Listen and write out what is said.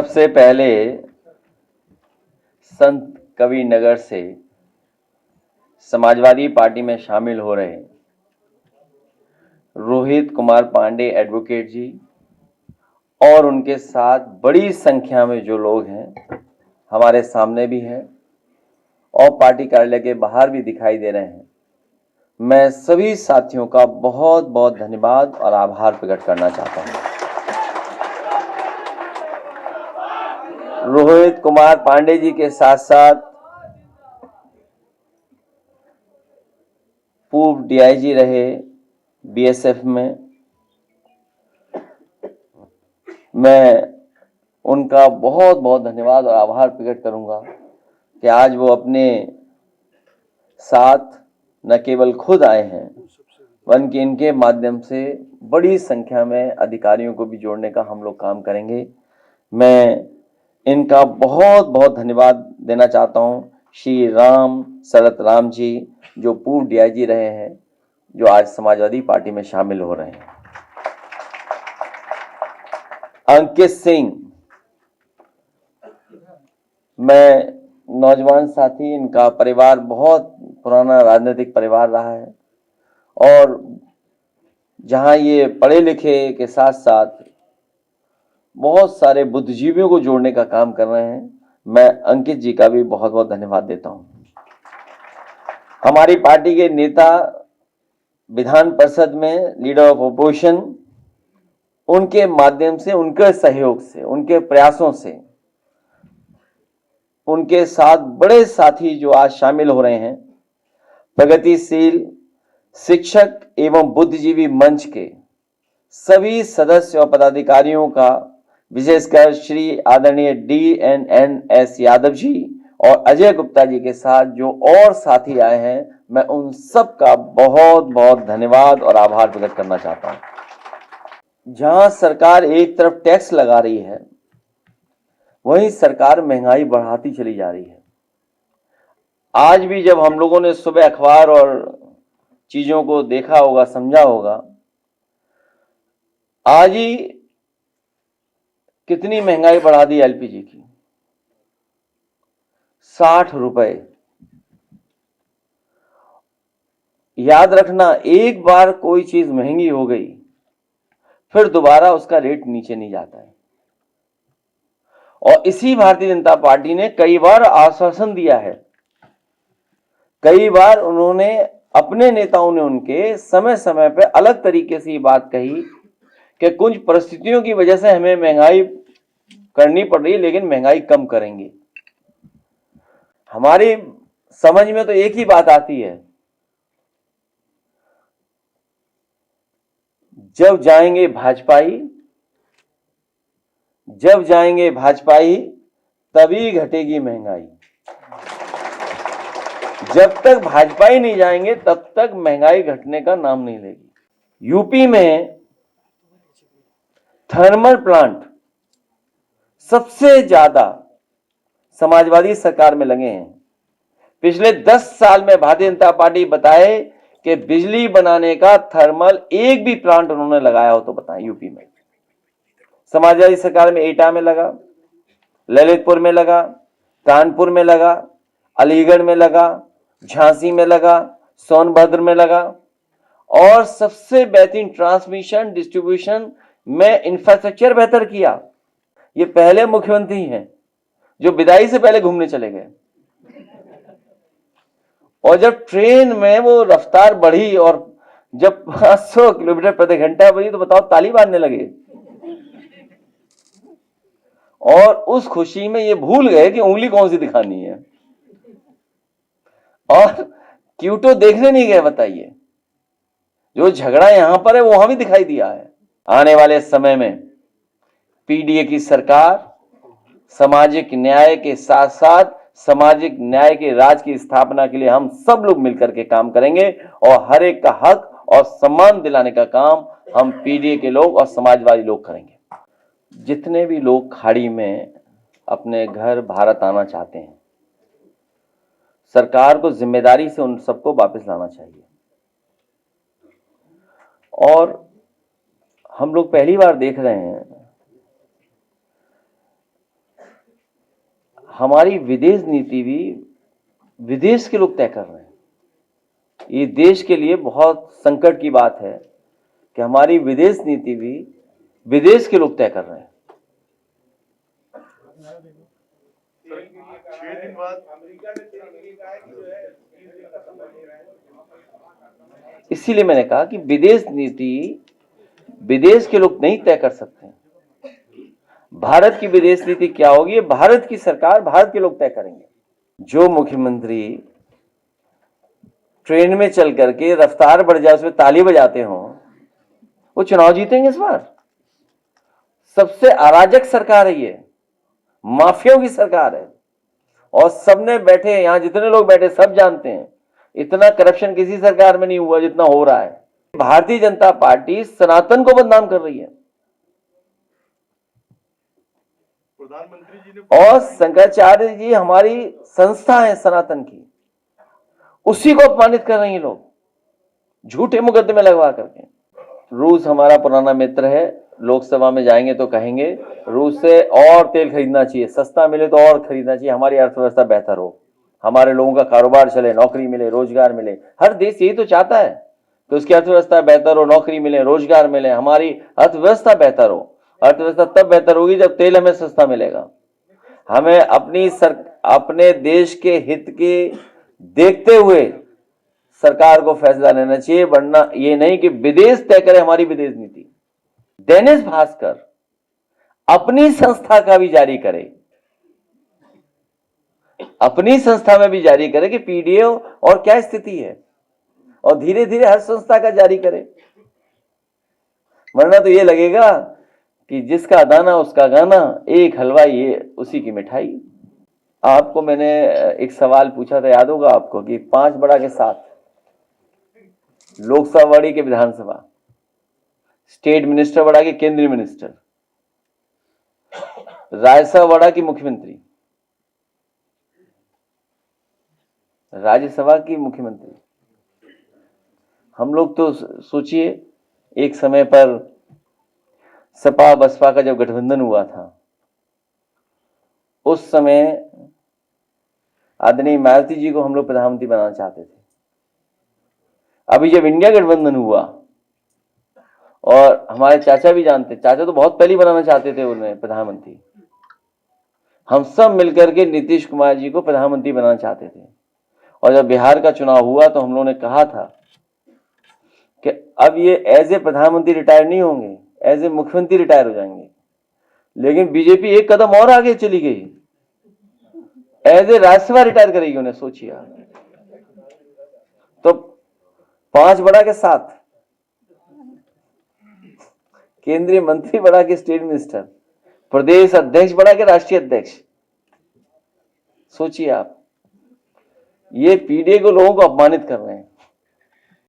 सबसे पहले संत कबीर नगर से समाजवादी पार्टी में शामिल हो रहे रोहित कुमार पांडे एडवोकेट जी और उनके साथ बड़ी संख्या में जो लोग हैं हमारे सामने भी हैं और पार्टी कार्यालय के बाहर भी दिखाई दे रहे हैं। मैं सभी साथियों का बहुत बहुत धन्यवाद और आभार प्रकट करना चाहता हूं। रोहित कुमार पांडे जी के साथ साथ पूर्व डीआईजी रहे बीएसएफ में, मैं उनका बहुत बहुत धन्यवाद और आभार प्रकट करूंगा कि आज वो अपने साथ न केवल खुद आए हैं बल्कि इनके माध्यम से बड़ी संख्या में अधिकारियों को भी जोड़ने का हम लोग काम करेंगे। मैं इनका बहुत बहुत धन्यवाद देना चाहता हूं श्री राम शरत राम जी जो पूर्व डीआईजी रहे हैं, जो आज समाजवादी पार्टी में शामिल हो रहे हैं। अंकित सिंह, मैं नौजवान साथी, इनका परिवार बहुत पुराना राजनीतिक परिवार रहा है और जहां ये पढ़े लिखे के साथ साथ बहुत सारे बुद्धिजीवियों को जोड़ने का काम कर रहे हैं, मैं अंकित जी का भी बहुत बहुत धन्यवाद देता हूं। हमारी पार्टी के नेता विधान परिषद में लीडर ऑफ अपोजिशन, उनके माध्यम से, उनके सहयोग से, उनके प्रयासों से, उनके साथ बड़े साथी जो आज शामिल हो रहे हैं, प्रगतिशील शिक्षक एवं बुद्धिजीवी मंच के सभी सदस्य और पदाधिकारियों का, विशेषकर श्री आदरणीय DNS यादव जी और अजय गुप्ता जी के साथ जो और साथी आए हैं, मैं उन सब का बहुत बहुत धन्यवाद और आभार प्रकट करना चाहता हूं। जहां सरकार एक तरफ टैक्स लगा रही है, वहीं सरकार महंगाई बढ़ाती चली जा रही है। आज भी जब हम लोगों ने सुबह अखबार और चीजों को देखा होगा, समझा होगा, आज ही कितनी महंगाई बढ़ा दी एलपीजी की, 60 रुपए। याद रखना, एक बार कोई चीज महंगी हो गई फिर दोबारा उसका रेट नीचे नहीं जाता है। और इसी भारतीय जनता पार्टी ने कई बार आश्वासन दिया है, कई बार उन्होंने, अपने नेताओं ने उनके समय समय पर अलग तरीके से ये बात कही कि कुछ परिस्थितियों की वजह से हमें महंगाई करनी पड़ रही है लेकिन महंगाई कम करेंगे। हमारी समझ में तो एक ही बात आती है, जब जाएंगे भाजपाई तभी घटेगी महंगाई। जब तक भाजपा ही नहीं जाएंगे तब तक महंगाई घटने का नाम नहीं लेगी। यूपी में थर्मल प्लांट सबसे ज्यादा समाजवादी सरकार में लगे हैं। पिछले 10 साल में भारतीय जनता पार्टी बताए कि बिजली बनाने का थर्मल एक भी प्लांट उन्होंने लगाया हो तो बताएं। यूपी में समाजवादी सरकार में एटा में लगा, ललितपुर में लगा, कानपुर में लगा, अलीगढ़ में लगा, झांसी में लगा, सोनभद्र में लगा और सबसे बेहतरीन ट्रांसमिशन डिस्ट्रीब्यूशन में इंफ्रास्ट्रक्चर बेहतर किया। ये पहले मुख्यमंत्री हैं जो विदाई से पहले घूमने चले गए और जब ट्रेन में वो रफ्तार बढ़ी और जब 500 किलोमीटर प्रति घंटा बढ़ी तो बताओ ताली बांधने लगे और उस खुशी में ये भूल गए कि उंगली कौन सी दिखानी है और क्यूटो देखने नहीं गए। बताइए, जो झगड़ा यहां पर है वो वहां भी दिखाई दिया है। आने वाले समय में पीडीए की सरकार सामाजिक न्याय के साथ साथ सामाजिक न्याय के राज की स्थापना के लिए हम सब लोग मिलकर के काम करेंगे और हर एक का हक और सम्मान दिलाने का काम हम पीडीए के लोग और समाजवादी लोग करेंगे। जितने भी लोग खाड़ी में अपने घर भारत आना चाहते हैं, सरकार को जिम्मेदारी से उन सबको वापस लाना चाहिए। और हम लोग पहली बार देख रहे हैं हमारी विदेश नीति भी विदेश के लोग तय कर रहे हैं। ये देश के लिए बहुत संकट की बात है कि हमारी विदेश नीति भी विदेश के लोग तय कर रहे हैं। 6 दिन बाद इसीलिए मैंने कहा कि विदेश नीति विदेश के लोग नहीं तय कर सकते। भारत की विदेश नीति क्या होगी, भारत की सरकार, भारत के लोग तय करेंगे। जो मुख्यमंत्री ट्रेन में चल करके रफ्तार बढ़ जाए उसमें ताली बजाते हो, वो चुनाव जीतेंगे इस बार। सबसे अराजक सरकार है ये, माफियाओं की सरकार है। और सबने बैठे, यहां जितने लोग बैठे सब जानते हैं इतना करप्शन किसी सरकार में नहीं हुआ जितना हो रहा है। भारतीय जनता पार्टी सनातन को बदनाम कर रही है। प्रधानमंत्री जी ने और शंकराचार्य जी हमारी संस्था है सनातन की, उसी को अपमानित कर रहे हैं लोग, झूठे मुकदमे लगवा करके। रूस हमारा पुराना मित्र है, लोकसभा में जाएंगे तो कहेंगे रूस से और तेल खरीदना चाहिए, सस्ता मिले तो और खरीदना चाहिए, हमारी अर्थव्यवस्था बेहतर हो, हमारे लोगों का कारोबार चले, नौकरी मिले, रोजगार मिले। हर देश यही तो चाहता है कि उसकी अर्थव्यवस्था बेहतर हो, नौकरी मिले, रोजगार मिले, हमारी अर्थव्यवस्था बेहतर हो। अर्थव्यवस्था तब बेहतर होगी जब तेल हमें सस्ता मिलेगा। हमें अपने देश के हित के देखते हुए सरकार को फैसला लेना चाहिए, वरना ये नहीं कि विदेश तय करे हमारी विदेश नीति। दैनिक भास्कर अपनी संस्था का भी जारी करे, अपनी संस्था में भी जारी करे कि पीडीए और क्या स्थिति है, और धीरे धीरे हर संस्था का जारी करे। वरना तो ये लगेगा कि जिसका दाना उसका गाना, एक हलवाई ये उसी की मिठाई। आपको मैंने एक सवाल पूछा था, याद होगा आपको, कि 5 बड़ा के साथ लोकसभा बड़ी के विधानसभा, स्टेट मिनिस्टर बड़ा के केंद्रीय मिनिस्टर, राज्यसभा बड़ा की मुख्यमंत्री, राज्यसभा की मुख्यमंत्री। हम लोग तो सोचिए, एक समय पर सपा बसपा का जब गठबंधन हुआ था, उस समय आदरणीय मायावती जी को हम लोग प्रधानमंत्री बनाना चाहते थे। अभी जब इंडिया गठबंधन हुआ, और हमारे चाचा भी जानते, चाचा तो बहुत पहले बनाना चाहते थे उन्हें प्रधानमंत्री, हम सब मिलकर के नीतीश कुमार जी को प्रधानमंत्री बनाना चाहते थे। और जब बिहार का चुनाव हुआ तो हम लोगों ने कहा था कि अब ये एज ए प्रधानमंत्री रिटायर नहीं होंगे, एज ए मुख्यमंत्री रिटायर हो जाएंगे। लेकिन बीजेपी एक कदम और आगे चली गई, एज ए राज्यसभा रिटायर करेगी उन्हें, सोचिए। तो 5 बड़ा के साथ केंद्रीय मंत्री बड़ा के स्टेट मिनिस्टर, प्रदेश अध्यक्ष बड़ा के राष्ट्रीय अध्यक्ष, सोचिए आप। ये पीडीए को लोगों को अपमानित कर रहे हैं।